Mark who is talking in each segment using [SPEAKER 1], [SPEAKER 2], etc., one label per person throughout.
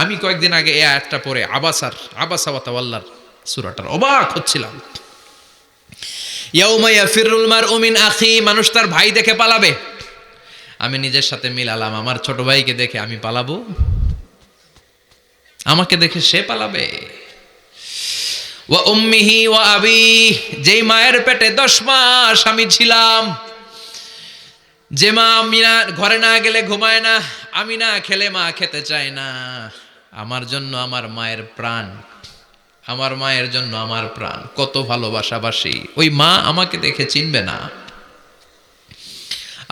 [SPEAKER 1] আমি কয়েকদিন আগে এই আয়াতটা পড়ে আবাসা ওয়া তাওয়াল্লার সূরাটার অবাক হচ্ছিলাম। ইয়াউমা ইয়াফিরুল মারউ মিন আখি, মানুষ তার ভাই দেখে পালাবে। আমি নিজের সাথে মিলালাম, আমার ছোট ভাইকে দেখে আমি পালাবো? আমাকে দেখে সে পালাবে? ওয়া উম্মিহি ওয়া আবি, যেই মায়ের পেটে 10 মাস আমি ছিলাম, যে মা আমি না ঘরে না গেলে ঘুমায় না, আমি না খেলে মা খেতে চায় না, আমার জন্য আমার মায়ের প্রাণ, আমার মায়ের জন্য আমার প্রাণ, কত ভালোবাসাবাসি। ওই মা আমাকে দেখে চিনবে না,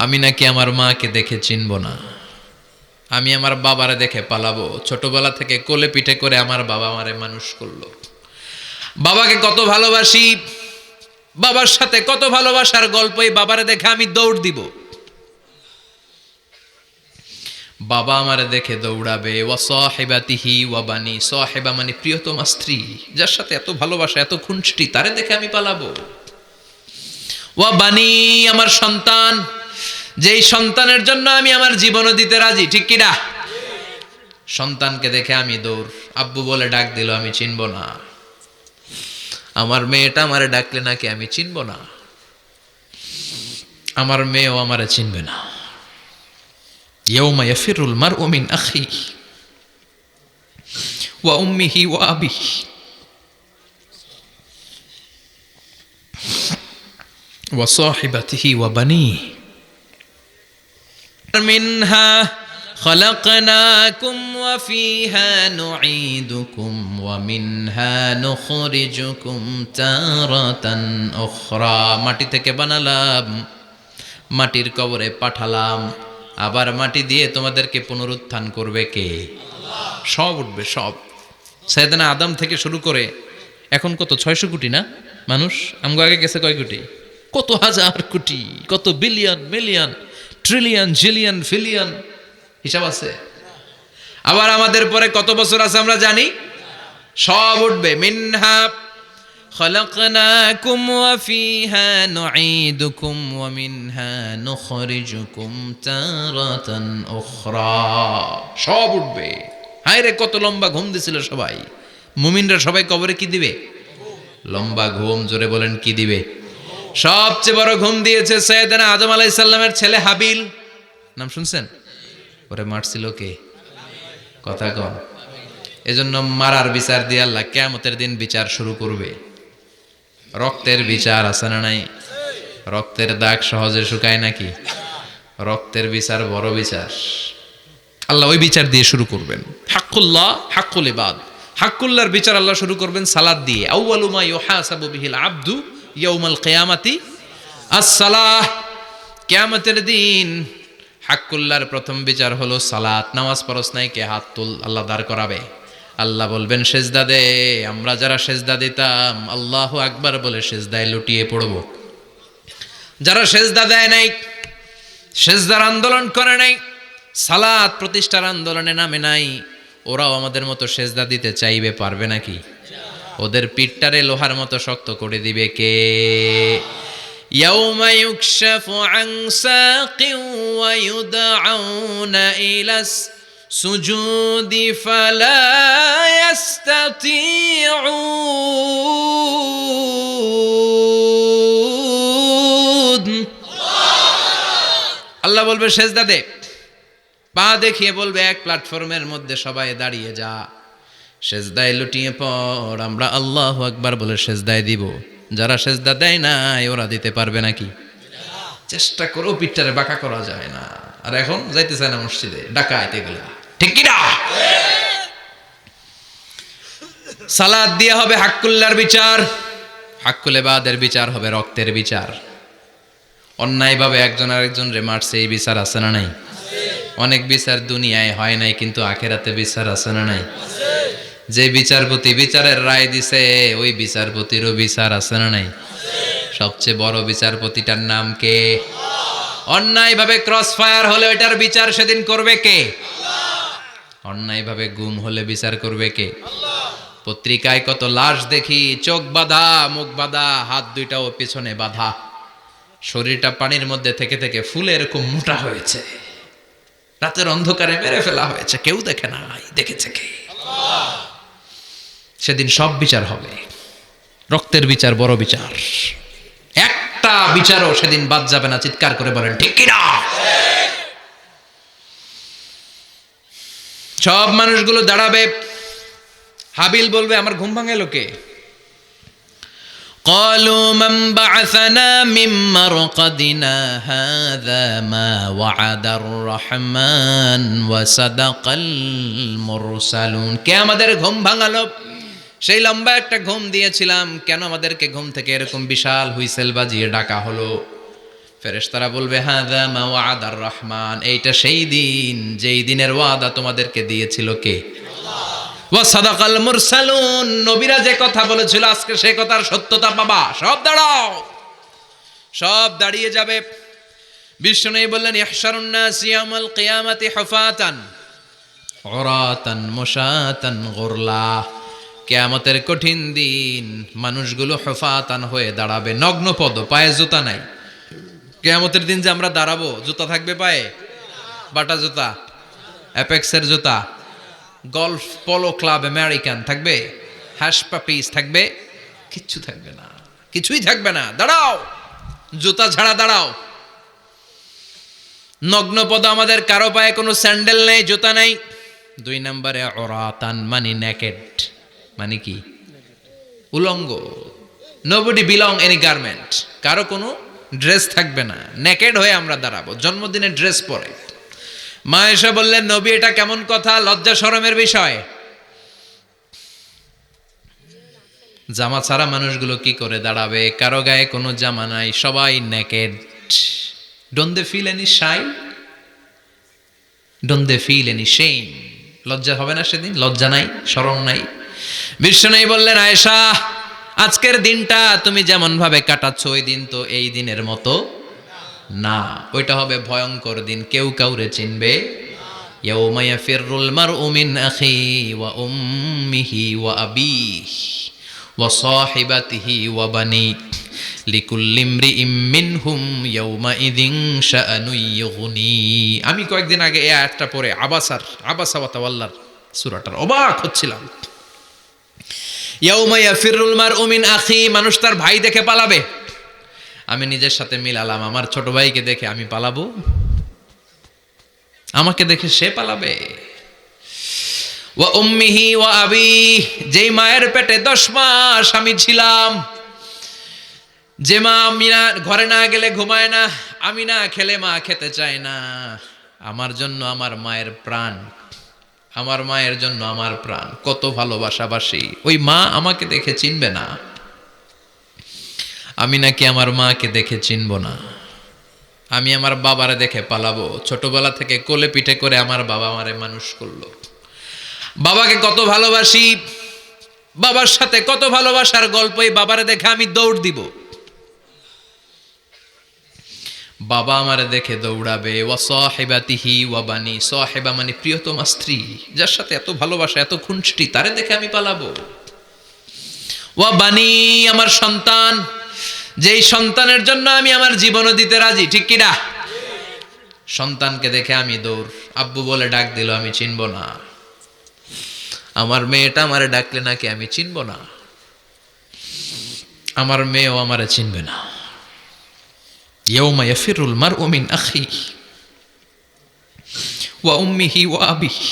[SPEAKER 1] আমি নাকি আমার মাকে দেখে চিনব না। আমি আমার বাবারে দেখে পালাবো। ছোটবেলা থেকে কোলে পিঠে করে আমার বাবা আমারে মানুষ করলো। বাবাকে কত ভালোবাসি, বাবার সাথে কত ভালোবাসার গল্প, এই বাবারে দেখে আমি দৌড় দিব। বাবা আমারে দেখে দৌড়াবে। ওয়া সাহিবাতিহি ওয়া বানি, সাহিবা মানে প্রিয়তমা স্ত্রী, যার সাথে এত ভালোবাসা এত খুনসুটি, তারে দেখে আমি পালাবো। ওয়া বানি, আমার সন্তান, যেই সন্তানের জন্য আমি আমার জীবনও দিতে রাজি, ঠিক কিনা? সন্তানকে দেখে আমি দৌড়। আব্বু বলে ডাক দিল, আমি চিনব না। আমার মেয়েটা আমারে ডাকলে নাকি আমি চিনব না, আমার মেয়েও আমারে চিনবে না। ইয়াউমা ইয়াফিরুল মারউ মিন আখি ওয়া উম্মিহি ওয়া আবিহি ওয়া সাহিবাতিহি ওয়া বানিহি মিনহা খালাকনাকুম ওয়া ফিহা নুঈদুকুম ওয়া মিনহা নুখরিজুকুম তারাতান উখরা। মাটি থেকে বানালাম, মাটির কবরে পাঠালাম, আবার মাটি দিয়ে তোমাদেরকে পুনরুত্থান করবে কে? সব উঠবে, সব। সাইয়েদনা আদম থেকে শুরু করে এখন কত 600 কোটি না মানুষ? আমগো আগে গেছে কয় কোটি? কত হাজার কোটি, কত billion, million, trillion, zillion, pillion, হিসাব আছে? আবার আমাদের পরে কত বছর আছে আমরা জানি? সব উঠবে। মিনহা খালাকনাকুম ওয়া ফিহা নুঈদুকুম ওয়া মিনহা নুখরিজুকুম তারাতান উখরা। সব উঠবে। হায় রে, কত লম্বা ঘুম দিছিল সবাই। মুমিনরা সবাই কবরে কি দিবে? লম্বা ঘুম। জোরে বলেন কি দিবে? সবচেয়ে বড় ঘুম দিয়েছে সাইয়েদনা আদম আলাইহিস সালামের ছেলে হাবিল। নাম শুনছেন? ওরে মারছিল কে? কথা কন। এজন্য মারার বিচার দিয়ে আল্লাহ কিয়ামতের দিন বিচার শুরু করবে। রক্তের বিচার আছে না নাই? রক্তের দাগ সহজে শুকায় নাকি? রক্তের বিচার বড় বিচার। আল্লাহ ওই বিচার দিয়ে শুরু করবেন। হাক্কুল্লাহ, হাক্কুল ইবাদ। হাক্কুল্লাহর বিচার আল্লাহ শুরু করবেন সালাত দিয়ে। আউয়ালু মা ইউহাসাবু বিহিল আবদু ইয়াউমাল কিয়ামাতি আস-সালাহ। কিয়ামতের দিন হাক্কুল্লাহর প্রথম বিচার হলো সালাত। নামাজ পড়স নাই, কে হাত তুল, আল্লাহ দাঁড় করাবে। আল্লাহ বলবেন সেজদা দে। আমরা যারা সেজদা দিতাম আল্লাহু আকবার বলে সেজদায় লুটিয়ে পড়ব। যারা সেজদা দেয় নাই, সেজদার আন্দোলন করে নাই, সালাত প্রতিষ্ঠার আন্দোলনে নামে নাই, ওরাও আমাদের মতো সেজদা দিতে চাইবে, পারবে নাকি? ওদের পিঠটারে লোহার মতো শক্ত করে দিবে কে? ইয়াউমা ইউকশাফু আন সাকিন ওয়া ইউদআউনা ইলাস সুজুদি ফালা ইয়াস্তাতিউন। আল্লাহ বলবে সেজদা দে। পা দেখিয়ে বলবে এক প্ল্যাটফর্মের মধ্যে সবাই দাঁড়িয়ে যা, সেজদায় লুটিয়ে পড়। আমরা আল্লাহু আকবার বলে সেজদায় দিব। যারা সেজদা দেয় নাই ওরা দিতে পারবে নাকি? চেষ্টা করেও পিঠটারে বাঁকা করা যায় না। আর এখন যাইতে চায় না মসজিদে, ডাকাইতে গেলে, ঠিক কি না? সালাত দিয়ে হবে হাক্কুল্লাহর বিচার, হাক্কুল ইবাদের বিচার হবে রক্তের বিচার। অন্যায়ভাবে একজন আরেকজন রে মারছে, এই বিচার আছে না নাই? অনেক বিচার দুনিয়ায় হয় নাই, কিন্তু আখেরাতে বিচার আছে না নাই? যে বিচারপতি বিচারের রায় দিছে ওই বিচারপতিরও বিচার আছে না নাই? সবচেয়ে বড় বিচারপতিটার নাম কে? অন্যায়ভাবে ক্রস ফায়ার হলে ওইটার বিচার সেদিন করবে কে? অন্যায়ভাবে গুম হলে বিচার করবে কে? পত্রিকায় কত লাশ দেখি, চোখ বাঁধা, মুখ বাঁধা, হাত দুইটাও পেছনে বাঁধা, শরীরটা পানির মধ্যে থেকে থেকে ফুলে এরকম মোটা হয়েছে। রাতের অন্ধকারে মেরে ফেলা হয়েছে, কেউ দেখে নাই, দেখেছে কে? সেদিন সব বিচার হবে, রক্তের বিচার, বড় বিচার। একটা বিচারও সেদিন বাদ যাবে না। চিৎকার করে বলেন ঠিক কিনা? সব মানুষগুলো দাঁড়াবে। হাবিল বলবে আমার ঘুম ভাঙালো কে? قالوا من بعثنا من مرقدنا هذا ما وعد الرحمن وصدق المرسلون। কে আমাদের ঘুম ভাঙালো? সেই লম্বা একটা ঘুম দিয়েছিলাম, কেন আমাদেরকে ঘুম থেকে এরকম বিশাল হুইসেল বাজিয়ে ডাকা হলো? ফেরেশতারা বলবে হাযা মা ওয়াদার রহমান, এইটা সেই দিন যেই দিনের ওয়াদা তোমাদেরকে দিয়েছিল কে? ওয়া সাদাকাল মুরসালুন, নবীরা যে কথা বলেছিল আজকে সেই কথার সত্যতা পাবা। সব দাঁড়াও, সব দাঁড়িয়ে যাবে। বিষ্ণু বললেন ইহশারুন নাস ইয়াউমাল কিয়ামাতি হুফাতান উরাতান মুশাতান গুরলা। কিয়ামতের কঠিন দিন মানুষগুলো হুফাতান হয়ে দাঁড়াবে, নগ্ন পদ, পায়ে জুতা নাই। কিয়ামতের দিন যে আমরা দাঁড়াবো, জুতা থাকবে পায়ে? বাটা জুতা, অ্যাপেক্সের জুতা, গলফ পোলো ক্লাব আমেরিকান থাকবে? হ্যাশ পাপিস থাকবে? কিচ্ছু থাকবে না, কিছুই থাকবে না। দাঁড়াও, জুতা ছাড়া দাঁড়াও। নগ্ন পদ, আমাদের কারো পায়ে কোনো স্যান্ডেল নেই, জুতা নেই। 2 নম্বরে অরাতান মানে নেকেড, মানে কি? উলঙ্গ। নোবডি বিলং এনি গার্মেন্ট, কারো কোনো ড্রেস থাকবে না, নেকেড হয়ে আমরা দাঁড়াবো, জন্মদিনে ড্রেস পরে। মা এসে বললেন নবী এটা কেমন কথা, লজ্জা শরমের বিষয়। জামা ছাড়া মানুষগুলো কি করে দাঁড়াবে? কারো গায়ে কোনো জামা নাই, সবাই naked. Don't they feel any shy? Don't they feel any shame? লজ্জা হবে না সেদিন? লজ্জা নাই, শরম নাই। বিষ্ণু বললেন আয়েশা, আজকের দিনটা তুমি যেমন ভাবে কাটাচ্ছ ওই দিন তো এই দিনের মতো না, ওইটা হবে ভয়ঙ্কর দিন, কেউ কাউরে চিনবে। ইয়াউমা ইয়াফিরুল মারউ মিন আখি ওয়া উম্মিহি ওয়া আবিহি ওয়া সাহিবাতিহি ওয়া বানি লিকুল্লি ইমরিইম মিনহুম ইয়াউমা ইযিন শাআনুন ইউগনি। আমি কয়েকদিন আগে এই আয়াতটা পড়ে আবাসা ওয়া তাওয়াল্লার সূরাটার অবাক হচ্ছিলাম। ইয়াউমা ইয়াফিরুল মারউ মিন আখি, মানুষ তার ভাই দেখে পালাবে। আমি নিজের সাথে মিলালাম, আমার ছোট ভাইকে দেখে আমি পালাবো? আমাকে দেখে সে পালাবে? ওয়া উম্মিহি ওয়া আবি, যেই মায়ের পেটে 10 মাস আমি ছিলাম, যে মা আমি না ঘরে না গেলে ঘুমায় না, আমি না খেলে মা খেতে চায় না, আমার জন্য আমার মায়ের প্রাণ, আমার মায়ের জন্য আমার প্রাণ, কত ভালোবাসাবাসি। ওই মা আমাকে দেখে চিনবে না, আমি নাকি আমার মাকে দেখে চিনব না। আমি আমার বাবারে দেখে পালাবো। ছোটবেলা থেকে কোলে পিঠে করে আমার বাবা আমারে মানুষ করলো, বাবাকে কত ভালোবাসি, বাবার সাথে কত ভালোবাসার গল্প, এই বাবারে দেখে আমি দৌড় দিব, বাবা আমারে দেখে দৌড়াবে। ওয়া সাহিবাতিহি ওয়া বানি, সাহিবা মানে প্রিয়তমা স্ত্রী, যার সাথে এত ভালোবাসা, এত খুনসুটি, তারে দেখে আমি পালাবো। ওয়া বানি, আমার সন্তান, যেই সন্তানের জন্য আমি আমার জীবনও দিতে রাজি, ঠিক কিনা? সন্তানকে দেখে আমি দৌড়। আব্বু বলে ডাক দিল, আমি চিনব না। আমার মেয়েটা আমারে ডাকলে নাকি আমি চিনব না, আমার মেয়েও আমারে চিনবে না। ইয়াউমা ইয়াফিরুল মারউ মিন আখি ওয়া উম্মিহি ওয়া আবিহি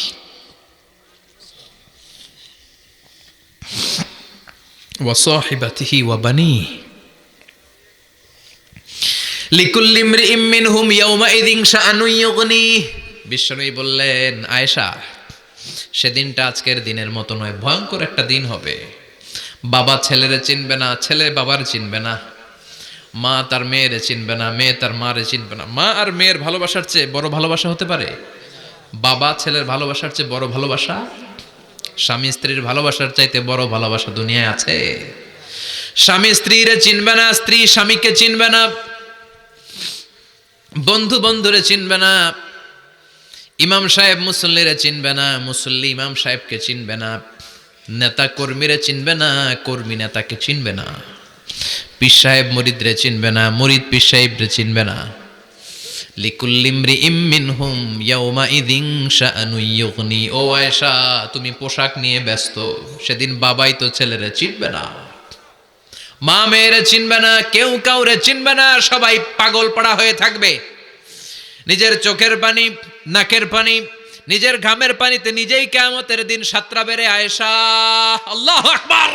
[SPEAKER 1] ওয়া সাহিবাতিহি ওয়া বানিহি লিকুল্লি ইমরিইম মিনহুম ইয়াউমাইযিন শাআনুন ইউগনি। বিষ্ণু বললেন আয়েশা, সেদিনটা আজকের দিনের মতো নয়, ভয়ঙ্কর একটা দিন হবে। বাবা ছেলেরে চিনবে না, ছেলে বাবার চিনবে না, মা তার মেয়েরে চিনবে না, মেয়ে তার মারে চিনবে না। মা আর মেয়ের ভালোবাসার চেয়ে বড় ভালোবাসা হতে পারে? বাবা ছেলের ভালোবাসার চেয়ে বড় ভালোবাসা? স্বামী স্ত্রীর ভালোবাসার চাইতে বড় ভালোবাসা দুনিয়ায় আছে? স্বামী স্ত্রীরে চিনবে না, স্ত্রী স্বামীকে চিনবে না, বন্ধু বন্ধুরে চিনবে না, ইমাম সাহেব মুসল্লিরে চিনবে না, মুসল্লি ইমাম সাহেবকে চিনবে না, নেতা কর্মীরে চিনবে না, কর্মী নেতাকে চিনবে না, পীর সাহেব মুরিদরে চিনবে না, মুরিদ পীর সাহেবরে চিনবে না, লিকুল্লি ইমরিইম মিনহুম ইয়াউমাইযিন শাআনুন ইউগনি। ও আয়েশা, তুমি পোশাক নিয়ে ব্যস্ত, সেদিন বাবাই তো ছেলেরে চিনবে না, মা মেয়েরে চিনবে না, কেউ কাউরে চিনবে না, সবাই পাগল পাড়া হয়ে থাকবে। নিজের চোখের পানি, নাকের পানি, নিজের ঘামের পানিতে নিজেই কিয়ামতের দিন সাতরা বেড়ে আয়েশা, আল্লাহু আকবার।